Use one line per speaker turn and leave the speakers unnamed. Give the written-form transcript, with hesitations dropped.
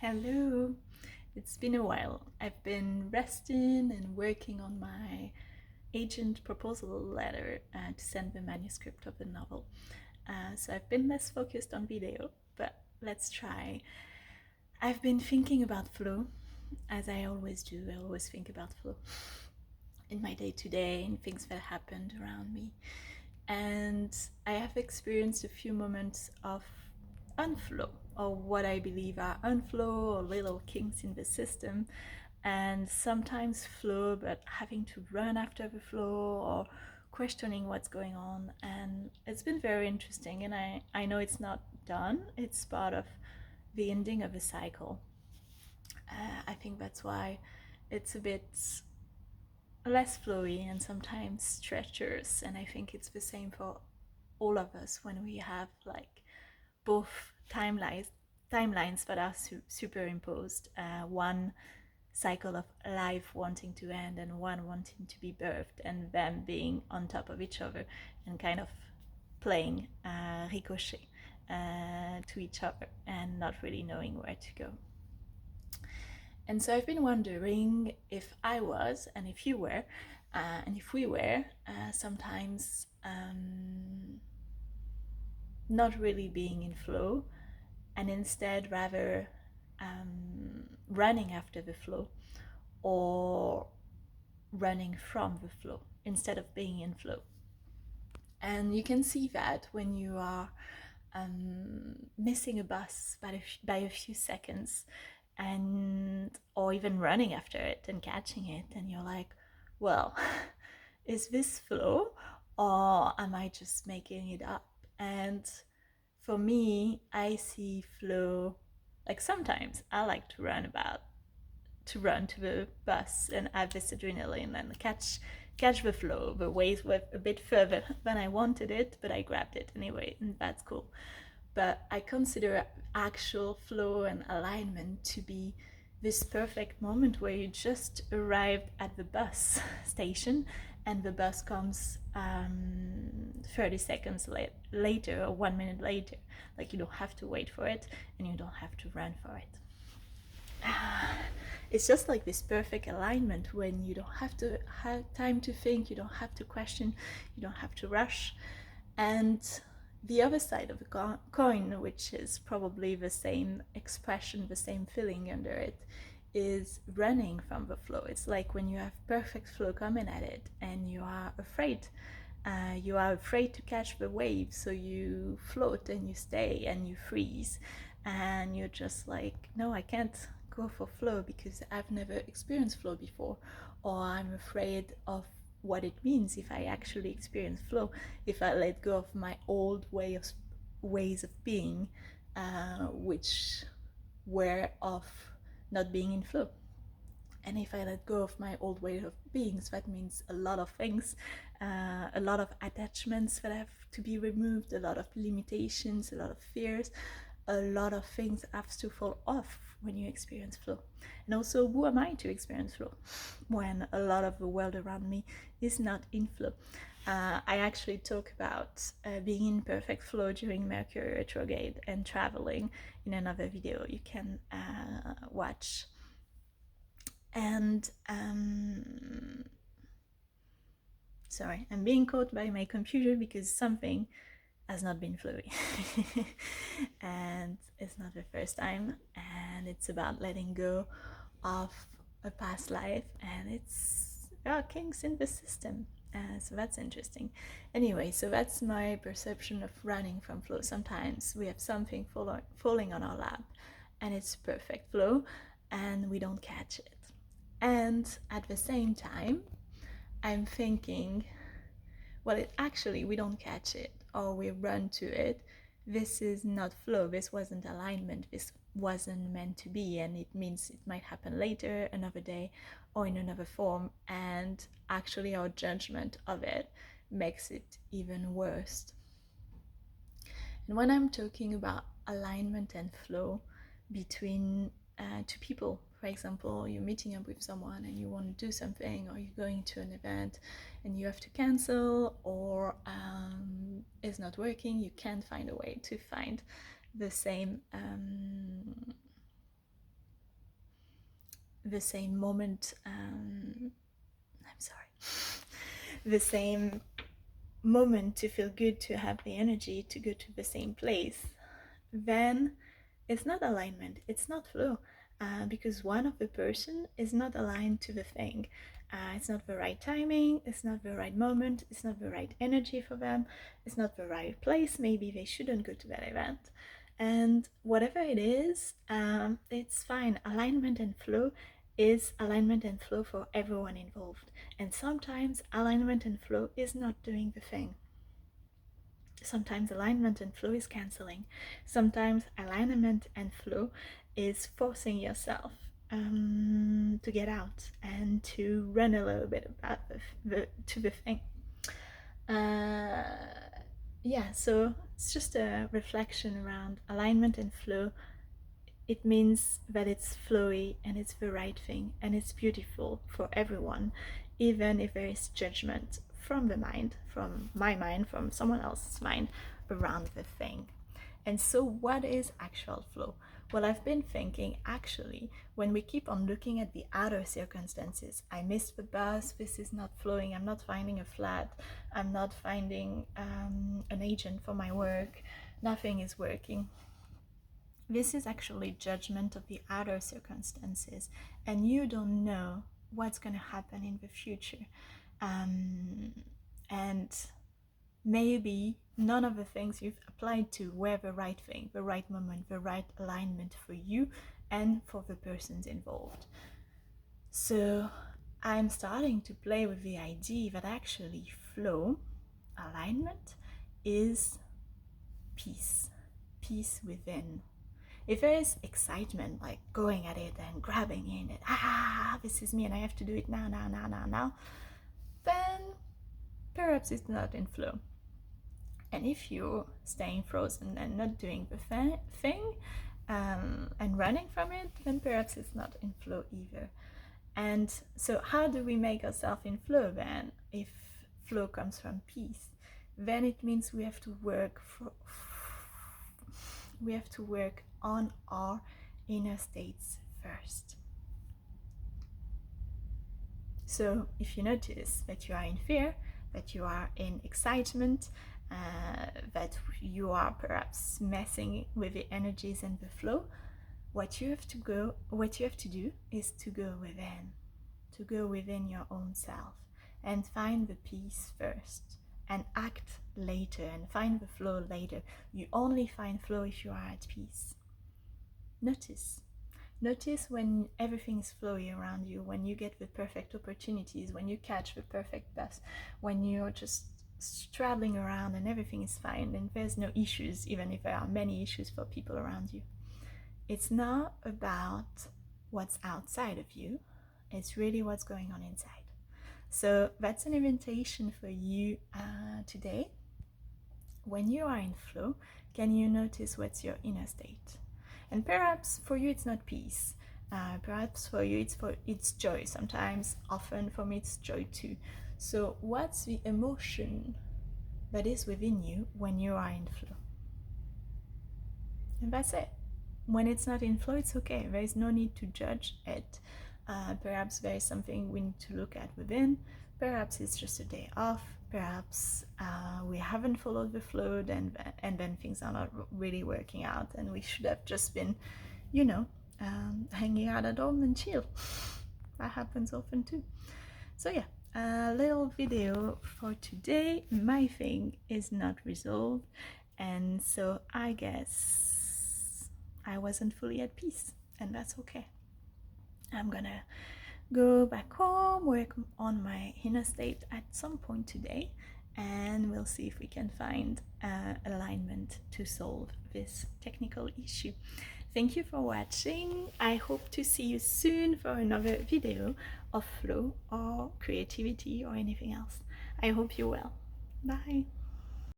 Hello, it's been a while. I've been resting and working on my agent proposal letter to send the manuscript of the novel. So I've been less focused on video, but let's try. I've been thinking about flow, as I always do. I always think about flow in my day to day and things that happened around me. And I have experienced a few moments of unflow, or what I believe are unflow or little kinks in the system, and sometimes flow, but having to run after the flow or questioning what's going on. And it's been very interesting, and I know it's not done, it's part of the ending of a cycle. I think that's why it's a bit less flowy and sometimes treacherous, and I think it's the same for all of us when we have like both timelines that are superimposed, one cycle of life wanting to end and one wanting to be birthed, and them being on top of each other and kind of playing ricochet to each other and not really knowing where to go. And so I've been wondering if I was, and if you were, and if we were, sometimes not really being in flow, and instead rather running after the flow, or running from the flow instead of being in flow. And you can see that when you are missing a bus by a few seconds, and or even running after it and catching it, and you're like, well, is this flow or am I just making it up? And for me, I see flow like sometimes I like to run to the bus and have this adrenaline and catch the flow. The waves were a bit further than I wanted it, but I grabbed it anyway, and that's cool. But I consider actual flow and alignment to be this perfect moment where you just arrived at the bus station and the bus comes 30 seconds later or 1 minute later. Like, you don't have to wait for it and you don't have to run for it. It's just like this perfect alignment when you don't have to have time to think, you don't have to question, you don't have to rush. And the other side of the coin, which is probably the same expression, the same feeling under it, is running from the flow. It's like when you have perfect flow coming at it and you are afraid. You are afraid to catch the wave, so you float and you stay and you freeze. And you're just like, no, I can't go for flow because I've never experienced flow before, or I'm afraid of what it means if I actually experience flow, if I let go of my old ways of being, which were of not being in flow. And if I let go of my old way of being, that means a lot of things, a lot of attachments that have to be removed, a lot of limitations, a lot of fears, a lot of things have to fall off when you experience flow. And also, who am I to experience flow when a lot of the world around me is not in flow? I actually talk about being in perfect flow during Mercury retrograde and traveling in another video you can watch. And sorry, I'm being caught by my computer because something has not been flowy. And it's not the first time, and it's about letting go of a past life, and it's kinks in the system. So that's interesting. Anyway, so that's my perception of running from flow. Sometimes we have something falling on our lap and it's perfect flow and we don't catch it. And at the same time, I'm thinking, well, actually, we don't catch it or we run to it. This is not flow. This wasn't alignment. This wasn't meant to be. And it means it might happen later, another day, or in another form. And actually, our judgment of it makes it even worse. And when I'm talking about alignment and flow between two people, for example, you're meeting up with someone and you want to do something, or you're going to an event and you have to cancel, or it's not working, you can't find a way to find the same the same moment, I'm sorry, the same moment to feel good, to have the energy to go to the same place, then it's not alignment, it's not flow, because one of the person is not aligned to the thing. It's not the right timing, it's not the right moment, it's not the right energy for them, it's not the right place, maybe they shouldn't go to that event. And whatever it is, it's fine. Alignment and flow is alignment and flow for everyone involved. And sometimes alignment and flow is not doing the thing. Sometimes alignment and flow is canceling. Sometimes alignment and flow is forcing yourself to get out and to run a little bit about to the thing. Yeah, so it's just a reflection around alignment and flow. It means that it's flowy and it's the right thing and it's beautiful for everyone, even if there is judgment from the mind, from my mind, from someone else's mind around the thing. And so what is actual flow? Well, I've been thinking, actually, when we keep on looking at the outer circumstances, I missed the bus, this is not flowing, I'm not finding a flat, I'm not finding an agent for my work, nothing is working. This is actually judgment of the outer circumstances, and you don't know what's going to happen in the future. And maybe none of the things you've applied to were the right thing, the right moment, the right alignment for you and for the persons involved. So I'm starting to play with the idea that actually flow, alignment, is peace, peace within. If there is excitement, like going at it and grabbing in it, this is me and I have to do it now, then perhaps it's not in flow. And if you're staying frozen and not doing the thing and running from it, then perhaps it's not in flow either. And so how do we make ourselves in flow then? If flow comes from peace, then it means we have to work on our inner states first. So if you notice that you are in fear, that you are in excitement, that you are perhaps messing with the energies and the flow, what you have to do is to go within your own self and find the peace first and act later and find the flow later. You only find flow if you are at peace. Notice when everything is flowy around you, when you get the perfect opportunities, when you catch the perfect bus, when you're just straddling around and everything is fine and there's no issues, even if there are many issues for people around you. It's not about what's outside of you, it's really what's going on inside. So that's an invitation for you today. When you are in flow, can you notice what's your inner state? And perhaps for you it's not peace. Perhaps for you it's joy. Sometimes, often for me it's joy too. So what's the emotion that is within you when you are in flow? And that's it. When it's not in flow, it's okay. There is no need to judge it. Perhaps there is something we need to look at within. Perhaps it's just a day off. Perhaps we haven't followed the flow and then things are not really working out and we should have just been, hanging out at home and chill. That happens often too. So yeah, a little video for today. My thing is not resolved, and so I guess I wasn't fully at peace, and that's okay. I'm gonna go back home, work on my inner state at some point today, and we'll see if we can find alignment to solve this technical issue. Thank you for watching. I hope to see you soon for another video of flow or creativity or anything else. I hope you're well. Bye.